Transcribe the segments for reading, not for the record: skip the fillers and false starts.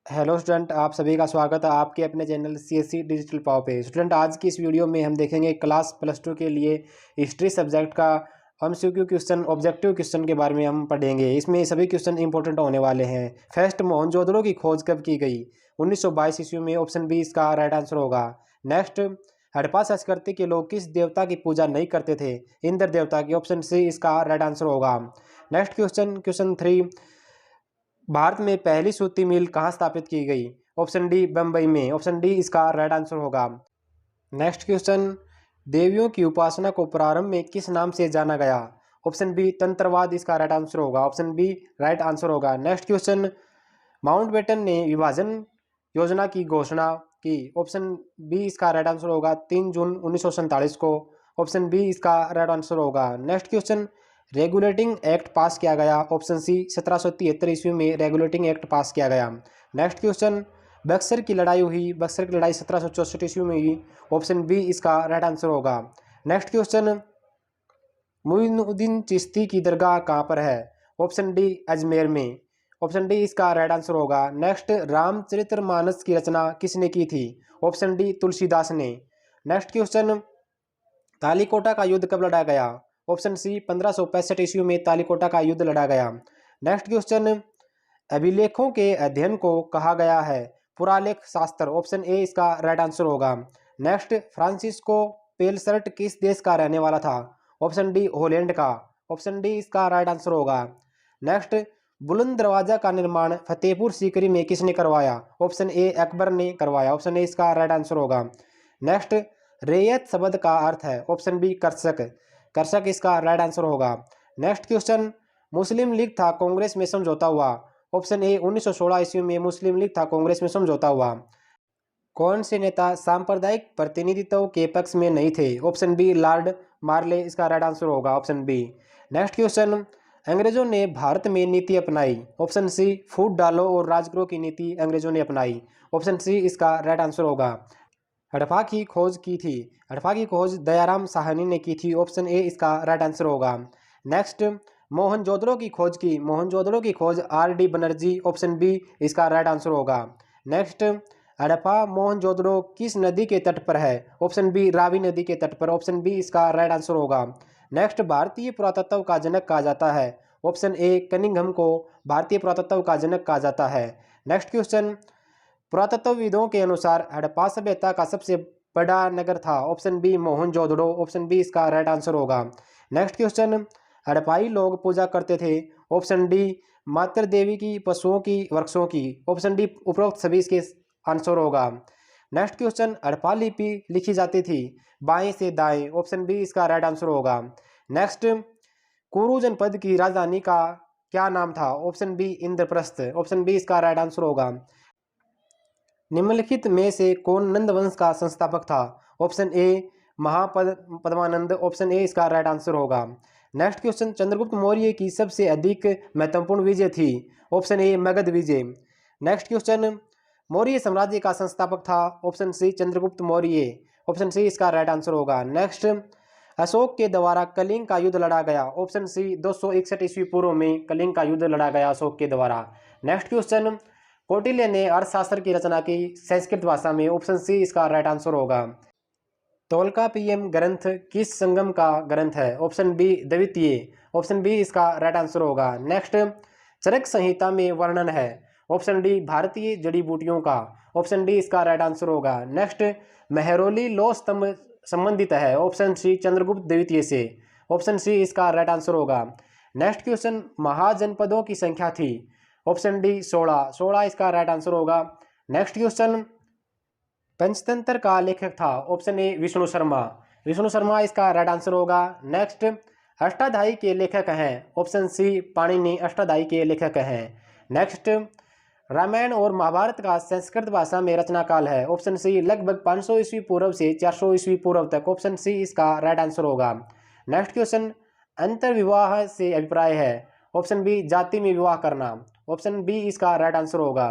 Hello student, आप सभी का स्वागत है आपके अपने चैनल सीएससी डिजिटल पाव पे। स्टूडेंट, आज की इस वीडियो में हम देखेंगे क्लास +2 के लिए हिस्ट्री सब्जेक्ट का एमसीक्यू क्वेश्चन, ऑब्जेक्टिव क्वेश्चन के बारे में हम पढ़ेंगे। इसमें सभी क्वेश्चन इंपॉर्टेंट होने वाले हैं। फर्स्ट, मोहनजोदड़ो की खोज कब की गई? 1922 ईस्वी में। ऑप्शन बी इसका राइट आंसर होगा। नेक्स्ट, हड़प्पा संस्कृति के लोग किस देवता की पूजा नहीं करते थे? इंद्र देवता की। ऑप्शन सी इसका राइट आंसर होगा। नेक्स्ट क्वेश्चन 3, भारत में पहली सूती मिल कहाँ स्थापित की गई? ऑप्शन डी बम्बई में। ऑप्शन डी इसका राइट आंसर होगा। नेक्स्ट क्वेश्चन, देवियों की उपासना को प्रारंभ में किस नाम से जाना गया? ऑप्शन बी तंत्रवाद इसका राइट आंसर होगा। ऑप्शन बी राइट आंसर होगा। नेक्स्ट क्वेश्चन, माउंटबेटन ने विभाजन योजना की घोषणा की? ऑप्शन बी इसका राइट आंसर होगा 3 जून 1947 को। ऑप्शन बी इसका राइट आंसर होगा। नेक्स्ट क्वेश्चन, रेगुलेटिंग एक्ट पास किया गया? ऑप्शन सी 1773 ईस्वी में रेगुलेटिंग एक्ट पास किया गया। नेक्स्ट क्वेश्चन, बक्सर की लड़ाई हुई? बक्सर की लड़ाई 1764 ईस्वी में हुई। ऑप्शन बी इसका राइट आंसर होगा। नेक्स्ट क्वेश्चन, मुइनुद्दीन चिश्ती की दरगाह कहाँ पर है? ऑप्शन डी अजमेर में। ऑप्शन डी इसका राइट आंसर होगा। नेक्स्ट, रामचरितमानस की रचना किसने की थी? ऑप्शन डी तुलसीदास ने। नेक्स्ट क्वेश्चन, तालीकोटा का युद्ध कब लड़ा गया? ऑप्शन सी 1565 ईस्वी में तालीकोटा का युद्ध लड़ा गया। नेक्स्ट क्वेश्चन, अभिलेखों के अध्ययन को कहा गया है पुरालेख शास्त्र? ऑप्शन ए इसका राइट आंसर होगा। नेक्स्ट, फ्रांसिस्को पेलसर्ट किस देश का रहने वाला था? ऑप्शन डी हॉलैंड का। ऑप्शन डी इसका राइट आंसर होगा। नेक्स्ट, बुलंद दरवाजा का निर्माण फतेहपुर सीकरी में किसने करवाया? ऑप्शन ए अकबर ने करवाया। ऑप्शन ए इसका राइट आंसर होगा। नेक्स्ट, रैयत शब्द का अर्थ है? Option B कर्षक। कर्षक इसका राइट आंसर होगा। नेक्स्ट क्वेश्चन, मुस्लिम लीग था कांग्रेस में समझौता हुआ? ऑप्शन ए 1916 ईस्वी में मुस्लिम लीग था कांग्रेस में समझौता हुआ। कौन से नेता सांप्रदायिक प्रतिनिधित्व के पक्ष में नहीं थे? ऑप्शन बी लॉर्ड मार्ले इसका राइट आंसर होगा। Option B. नेक्स्ट क्वेश्चन, अंग्रेजों ने भारत में नीति अपनाई? ऑप्शन सी फूट डालो और राज करो की नीति अंग्रेजों ने अपनाई। ऑप्शन सी इसका राइट आंसर होगा। हड़प्पा की खोज की थी? हड़प्पा की खोज दयाराम साहनी ने की थी। ऑप्शन ए इसका राइट आंसर होगा। नेक्स्ट, मोहनजोदड़ो की खोज की? मोहनजोदड़ो की खोज आर.डी. बनर्जी। ऑप्शन बी इसका राइट आंसर होगा। नेक्स्ट, हड़प्पा मोहनजोदड़ो किस नदी के तट पर है? ऑप्शन बी रावी नदी के तट पर। ऑप्शन बी इसका राइट आंसर होगा। नेक्स्ट, भारतीय पुरातत्व का जनक कहा जाता है? ऑप्शन ए कनिंघम को भारतीय पुरातत्व का जनक कहा जाता है। नेक्स्ट क्वेश्चन, पुरातत्वविदों के अनुसार हड़प्पा सभ्यता का सबसे बड़ा नगर था? Option B Mohenjodaro. Option B इसका राइट आंसर होगा। नेक्स्ट क्वेश्चन, हड़प्पाई लोग पूजा करते थे? ऑप्शन डी मातृ देवी की, पशुओं की, वृक्षों की। ऑप्शन डी उपरोक्त सभी इसके आंसर होगा। नेक्स्ट क्वेश्चन, हड़प्पा लिपि लिखी जाती थी बाएं से दाएं? ऑप्शन बी इसका राइट आंसर होगा। नेक्स्ट, कुरु जनपद की राजधानी का क्या नाम था? Option B Indraprastha. Option B इसका राइट आंसर होगा। निम्नलिखित में से कौन नंद वंश का संस्थापक था? Option A Mahapadmananda. Option A इसका राइट आंसर होगा। नेक्स्ट क्वेश्चन, चंद्रगुप्त मौर्य की सबसे अधिक महत्वपूर्ण विजय थी? ऑप्शन ए मगध विजय। नेक्स्ट क्वेश्चन, मौर्य साम्राज्य का संस्थापक था? Option C Chandragupta Maurya. Option C इसका राइट आंसर होगा। नेक्स्ट, अशोक के द्वारा कलिंग का युद्ध लड़ा गया? ऑप्शन सी 261 ईस्वी पूर्व में कलिंग का युद्ध लड़ा गया अशोक के द्वारा। नेक्स्ट क्वेश्चन, कौटिल्य ने अर्थशास्त्र की रचना की संस्कृत भाषा में? ऑप्शन सी इसका राइट आंसर होगा। तोल्कापियम ग्रंथ किस संगम का ग्रंथ है? ऑप्शन बी द्वितीय। ऑप्शन बी इसका राइट आंसर होगा। नेक्स्ट, चरक संहिता में वर्णन है? ऑप्शन डी भारतीय जड़ी बूटियों का। ऑप्शन डी इसका राइट आंसर होगा। नेक्स्ट, मेहरौली लौह स्तंभ संबंधित है? ऑप्शन सी चंद्रगुप्त द्वितीय से। ऑप्शन सी इसका राइट आंसर होगा। नेक्स्ट क्वेश्चन, महाजनपदों की संख्या थी? Option D 16। 16 इसका राइट आंसर होगा। नेक्स्ट क्वेश्चन, पंचतंत्र का लेखक था? Option A Vishnu Sharma. विष्णु शर्मा इसका राइट आंसर होगा। नेक्स्ट, अष्टाध्यायी के लेखक हैं? ऑप्शन सी पाणिनि अष्टाध्यायी के लेखक हैं। नेक्स्ट, रामायण और महाभारत का संस्कृत भाषा में रचना काल है? ऑप्शन सी लगभग 500 ईस्वी पूर्व से 400 ईस्वी पूर्व तक। ऑप्शन सी इसका राइट आंसर होगा। नेक्स्ट क्वेश्चन, अंतर्विवाह से अभिप्राय है? ऑप्शन बी जाति में विवाह करना। ऑप्शन बी इसका राइट आंसर होगा।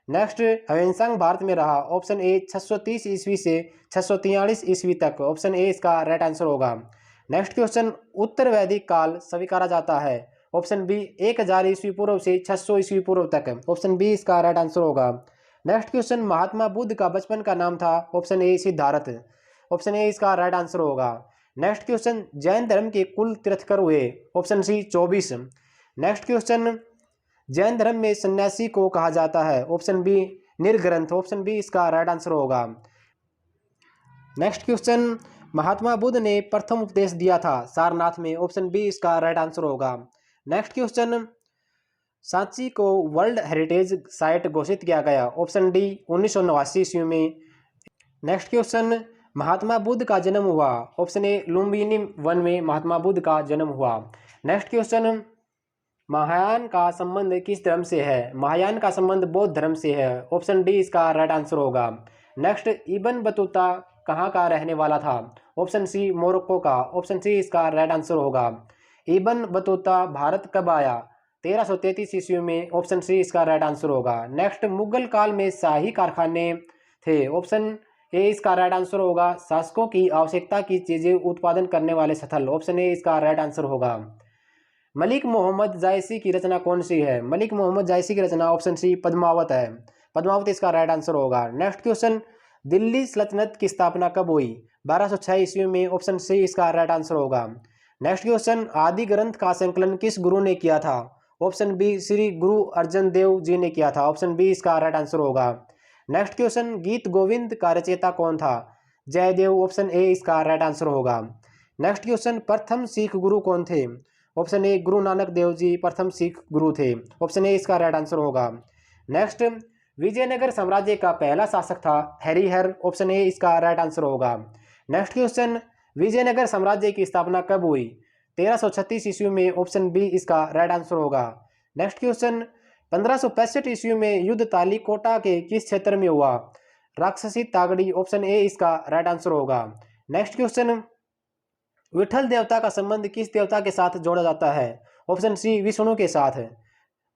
नेक्स्ट, ह्वेनसांग भारत में रहा? ऑप्शन ए 630 ईस्वी से 643 ईस्वी तक। ऑप्शन ए इसका राइट आंसर होगा। नेक्स्ट क्वेश्चन, उत्तर वैदिक काल स्वीकारा जाता है? ऑप्शन बी 1000 ईस्वी पूर्व से 600 ईस्वी पूर्व तक। ऑप्शन बी इसका राइट आंसर होगा। नेक्स्ट क्वेश्चन, महात्मा बुद्ध का बचपन का नाम था। Option A Siddhartha. Option A इसका राइट आंसर होगा। नेक्स्ट क्वेश्चन, जैन धर्म के कुल तीर्थकर हुए। Option C 24। Next question, Jain धर्म में सन्यासी को कहा जाता है। ऑप्शन बी निर्ग्रंथ। ऑप्शन बी इसका राइट आंसर होगा। नेक्स्ट क्वेश्चन, महात्मा बुद्ध ने प्रथम उपदेश दिया था सारनाथ में। ऑप्शन बी इसका राइट आंसर होगा। नेक्स्ट क्वेश्चन, सांची को वर्ल्ड हेरिटेज साइट घोषित किया गया। ऑप्शन डी 1989 ईस्वी में। नेक्स्ट क्वेश्चन, महात्मा बुद्ध का जन्म हुआ। ऑप्शन ए लुम्बिनी वन में महात्मा बुद्ध का जन्म हुआ। नेक्स्ट क्वेश्चन, महायान का संबंध किस धर्म से है। महायान का संबंध बौद्ध धर्म से है। ऑप्शन डी इसका राइट आंसर होगा। नेक्स्ट, इब्न बतूता कहाँ का रहने वाला था। ऑप्शन सी मोरक्को का। ऑप्शन सी इसका राइट आंसर होगा। इब्न बतूता भारत कब आया। 1333 ईस्वी में। ऑप्शन सी इसका राइट आंसर होगा। नेक्स्ट, मुगल काल में शाही कारखाने थे। ऑप्शन ए इसका राइट आंसर होगा। शासकों की आवश्यकता की चीजें उत्पादन करने वाले स्थल। ऑप्शन ए इसका राइट आंसर होगा। मलिक मोहम्मद जायसी की रचना कौन सी है। मलिक मोहम्मद जायसी की रचना ऑप्शन सी पद्मावत है। पद्मावत इसका राइट आंसर होगा। नेक्स्ट क्वेश्चन, दिल्ली सल्तनत की स्थापना कब हुई। 1206 ईस्वी में। ऑप्शन सी इसका राइट आंसर होगा। नेक्स्ट क्वेश्चन, आदि ग्रंथ का संकलन किस गुरु ने किया था। ऑप्शन बी श्री गुरु अर्जन देव जी ने किया था। ऑप्शन बी इसका राइट आंसर होगा। नेक्स्ट क्वेश्चन, गीत गोविंद का रचयिता कौन था। जयदेव। ऑप्शन ए इसका राइट आंसर होगा। नेक्स्ट क्वेश्चन, प्रथम सिख गुरु कौन थे। ऑप्शन ए गुरु नानक देव जी प्रथम सिख गुरु थे। ऑप्शन ए इसका राइट आंसर होगा। नेक्स्ट, विजयनगर साम्राज्य का पहला शासक था हरिहर। ऑप्शन ए इसका राइट आंसर होगा। नेक्स्ट क्वेश्चन, विजयनगर साम्राज्य की स्थापना कब हुई। 1336 ईस्वी में। ऑप्शन बी इसका राइट आंसर होगा। नेक्स्ट क्वेश्चन, 1565 ईस्वी में युद्ध तालीकोटा के किस क्षेत्र में हुआ। राक्षसी तागड़ी। ऑप्शन ए इसका राइट आंसर होगा। नेक्स्ट क्वेश्चन, विठल देवता का संबंध किस देवता के साथ जोड़ा जाता है। ऑप्शन सी विष्णु के साथ है।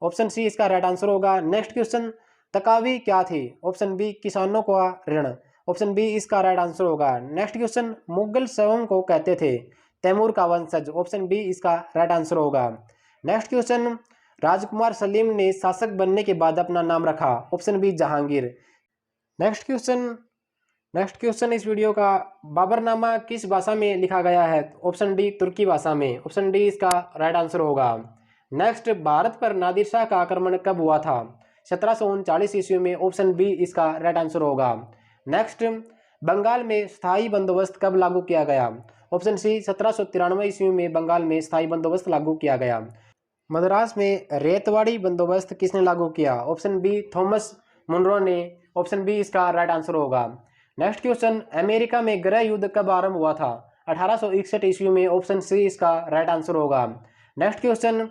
ऑप्शन सी इसका राइट आंसर होगा। नेक्स्ट क्वेश्चन, तकावी क्या थी। ऑप्शन बी किसानों का ऋण। ऑप्शन बी इसका राइट आंसर होगा। नेक्स्ट क्वेश्चन, मुगल सवम को कहते थे। तैमूर का वंशज। ऑप्शन बी इसका राइट आंसर होगा। नेक्स्ट क्वेश्चन, राजकुमार सलीम ने शासक बनने के बाद अपना नाम रखा। Option B Jahangir. Next question इस वीडियो का, बाबरनामा किस भाषा में लिखा गया है। ऑप्शन डी तुर्की भाषा में। ऑप्शन डी इसका राइट आंसर होगा। नेक्स्ट, भारत पर नादिर शाह का आक्रमण कब हुआ था। 1739 ईस्वी में। ऑप्शन बी इसका राइट आंसर होगा। नेक्स्ट, बंगाल में स्थायी बंदोबस्त कब लागू किया गया। ऑप्शन सी 1793 ईस्वी में बंगाल में स्थायी बंदोबस्त लागू किया गया। मद्रास में रेतवाड़ी बंदोबस्त किसने लागू किया। ऑप्शन बी थॉमस मुनरो ने। ऑप्शन बी इसका राइट आंसर होगा। नेक्स्ट क्वेश्चन, अमेरिका में गृह युद्ध कब आरंभ हुआ था। 1861 ईस्वी में। ऑप्शन सी इसका राइट आंसर होगा। नेक्स्ट क्वेश्चन,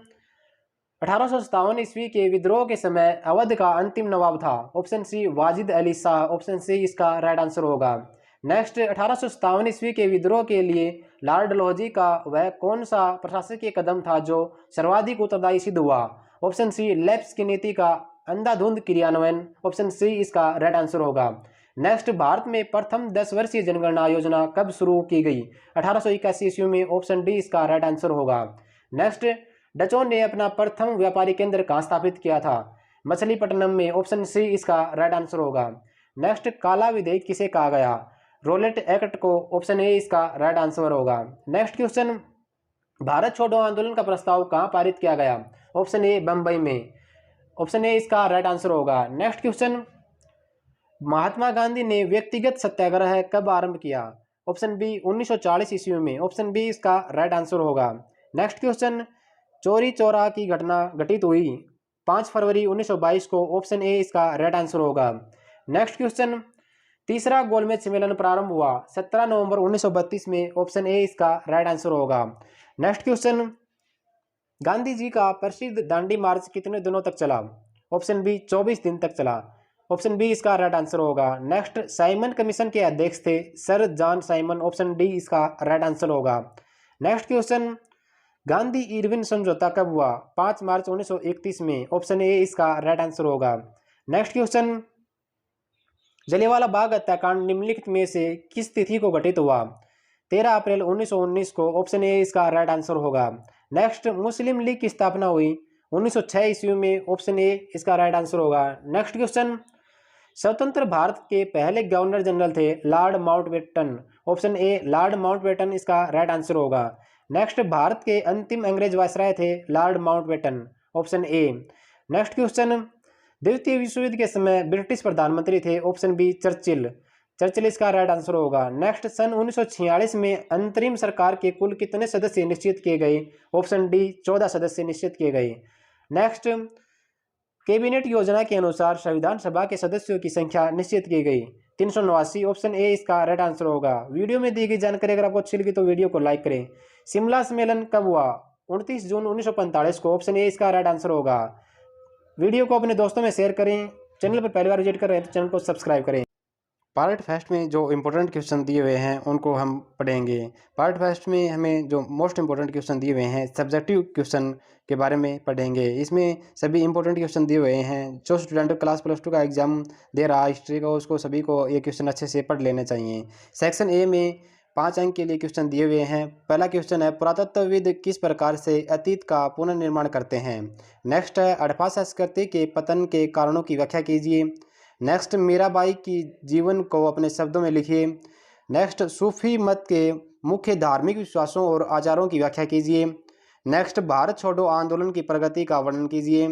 1857 ईस्वी के विद्रोह के समय अवध का अंतिम नवाब था। Option C Wajid Ali Shah. Option C इसका राइट आंसर होगा। नेक्स्ट, 1857 ईस्वी के विद्रोह के लिए लॉर्ड डलहौजी का वह कौन सा प्रशासकीय कदम था जो सर्वाधिक उत्तरदायी सिद्ध हुआ। ऑप्शन सी लैप्स की नीति का अंधाधुंध क्रियान्वयन। ऑप्शन सी इसका राइट आंसर होगा। नेक्स्ट, भारत में प्रथम 10 वर्षीय जनगणना योजना कब शुरू की गई। 1881 ईस्वी में। ऑप्शन डी इसका राइट आंसर होगा। नेक्स्ट, डचों ने अपना प्रथम व्यापारी केंद्र कहाँ स्थापित किया था। मछलीपट्टनम में। ऑप्शन सी इसका राइट आंसर होगा। नेक्स्ट, काला विधेयक किसे कहा गया। रोलेट एक्ट को। ऑप्शन ए इसका राइट आंसर होगा। नेक्स्ट क्वेश्चन, भारत छोड़ो आंदोलन का प्रस्ताव कहाँ पारित किया गया। ऑप्शन ए बम्बई में। ऑप्शन ए इसका राइट आंसर होगा। नेक्स्ट क्वेश्चन, महात्मा गांधी ने व्यक्तिगत सत्याग्रह कब आरंभ किया। ऑप्शन बी 1940 ईस्वी में। ऑप्शन बी इसका राइट आंसर होगा। नेक्स्ट क्वेश्चन, चौरी चौरा की घटना घटित हुई 5 फरवरी 1922 को। ऑप्शन ए इसका राइट आंसर होगा। नेक्स्ट क्वेश्चन, तीसरा गोलमेज सम्मेलन प्रारंभ हुआ 17 नवंबर 1932 में। ऑप्शन ए इसका राइट आंसर होगा। नेक्स्ट क्वेश्चन, गांधी जी का प्रसिद्ध दांडी मार्च कितने दिनों तक चला। ऑप्शन बी 24 दिन तक चला। ऑप्शन बी इसका राइट आंसर होगा। नेक्स्ट, साइमन कमीशन के अध्यक्ष थे sir John Simon. Option D इसका राइट आंसर होगा। नेक्स्ट क्वेश्चन, गांधी इरविन समझौता कब हुआ। 5 मार्च 1931 में। ऑप्शन ए इसका राइट आंसर होगा। नेक्स्ट क्वेश्चन, जलियांवाला बाग हत्याकांड निम्नलिखित में से किस तिथि को घटित हुआ। 13 अप्रैल 1919 को। ऑप्शन ए इसका राइट आंसर होगा। नेक्स्ट, मुस्लिम लीग की स्थापना हुई 1906 ईस्वी में। ऑप्शन ए इसका राइट आंसर होगा। नेक्स्ट क्वेश्चन, स्वतंत्र भारत के पहले गवर्नर जनरल थे lord Mountbatten. Option A lord Mountbatten इसका राइट आंसर होगा। नेक्स्ट, भारत के अंतिम अंग्रेज वायसराय थे lord Mountbatten. Option A. Next question, द्वितीय विश्व युद्ध के समय ब्रिटिश प्रधानमंत्री थे। Option B Churchill. चर्चिल इसका राइट आंसर होगा। नेक्स्ट, सन 1946 में अंतरिम सरकार के कुल कितने सदस्य निश्चित किए गए। ऑप्शन डी 14 सदस्य निश्चित किए गए। नेक्स्ट, कैबिनेट योजना के अनुसार संविधान सभा के सदस्यों की संख्या निश्चित की गई 389। ऑप्शन ए इसका राइट आंसर होगा। वीडियो में दी गई जानकारी अगर आपको अच्छी लगी तो वीडियो को लाइक करें। शिमला सम्मेलन कब हुआ। 29 जून 1945 को। ऑप्शन ए इसका राइट आंसर होगा। वीडियो को अपने दोस्तों में शेयर करें। चैनल पर पहली बार विजिट कर रहे हैं तो चैनल को सब्सक्राइब करें। पार्ट फर्स्ट में जो इम्पोर्टेंट क्वेश्चन दिए हुए हैं उनको हम पढ़ेंगे। पार्ट फर्स्ट में हमें जो मोस्ट इम्पोर्टेंट क्वेश्चन दिए हुए हैं सब्जेक्टिव क्वेश्चन के बारे में पढ़ेंगे। इसमें सभी इंपॉर्टेंट क्वेश्चन दिए हुए हैं। जो स्टूडेंट क्लास +2 का एग्जाम दे रहा है हिस्ट्री का, उसको सभी को ये क्वेश्चन अच्छे से पढ़ लेने चाहिए। सेक्शन ए में 5 अंक के लिए क्वेश्चन दिए हुए हैं। पहला क्वेश्चन है, पुरातत्वविद किस प्रकार से अतीत का पुनर्निर्माण करते हैं। नेक्स्ट है, हड़प्पा संस्कृति के पतन के कारणों की व्याख्या कीजिए। नेक्स्ट, मीराबाई की जीवन को अपने शब्दों में लिखिए। नेक्स्ट, सूफी मत के मुख्य धार्मिक विश्वासों और आचारों की व्याख्या कीजिए। नेक्स्ट, भारत छोड़ो आंदोलन की प्रगति का वर्णन कीजिए।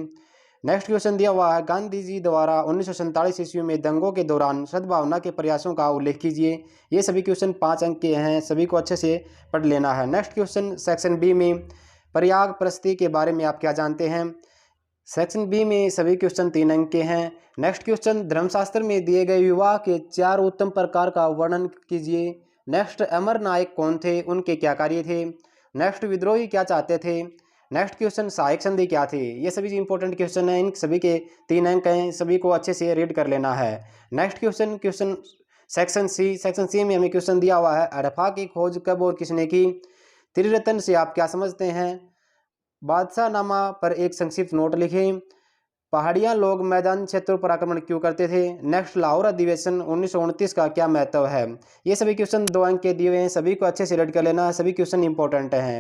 नेक्स्ट क्वेश्चन दिया हुआ है, गांधी जी द्वारा 1947 ईस्वी में दंगों के दौरान सद्भावना के प्रयासों का उल्लेख कीजिए। ये सभी क्वेश्चन 5 अंक के हैं, सभी को अच्छे से पढ़ लेना है। नेक्स्ट क्वेश्चन सेक्शन बी में, प्रयाग प्रस्ती के बारे में आप क्या जानते हैं। सेक्शन बी में सभी क्वेश्चन 3 अंक के हैं। नेक्स्ट क्वेश्चन, धर्मशास्त्र में दिए गए विवाह के 4 उत्तम प्रकार का वर्णन कीजिए। नेक्स्ट, अमर नायक कौन थे, उनके क्या कार्य थे। नेक्स्ट, विद्रोही क्या चाहते थे। नेक्स्ट क्वेश्चन, सहायक संधि क्या थी। ये सभी इंपॉर्टेंट क्वेश्चन हैं, इन सभी के 3 अंक हैं, सभी को अच्छे से रीड कर लेना है। नेक्स्ट क्वेश्चन सेक्शन सी में हमें क्वेश्चन दिया हुआ है, हड़प्पा की खोज कब और किसने की। त्रिरत्न से आप क्या समझते हैं। बादशाहनामा पर एक संक्षिप्त नोट लिखें। पहाड़ियाँ लोग मैदान क्षेत्रों पर आक्रमण क्यों करते थे। नेक्स्ट, लाहौर अधिवेशन 1929 का क्या महत्व है। ये सभी क्वेश्चन 2 अंक के दिए हुए हैं, सभी को अच्छे से रीड कर लेना है, सभी क्वेश्चन इंपॉर्टेंट हैं।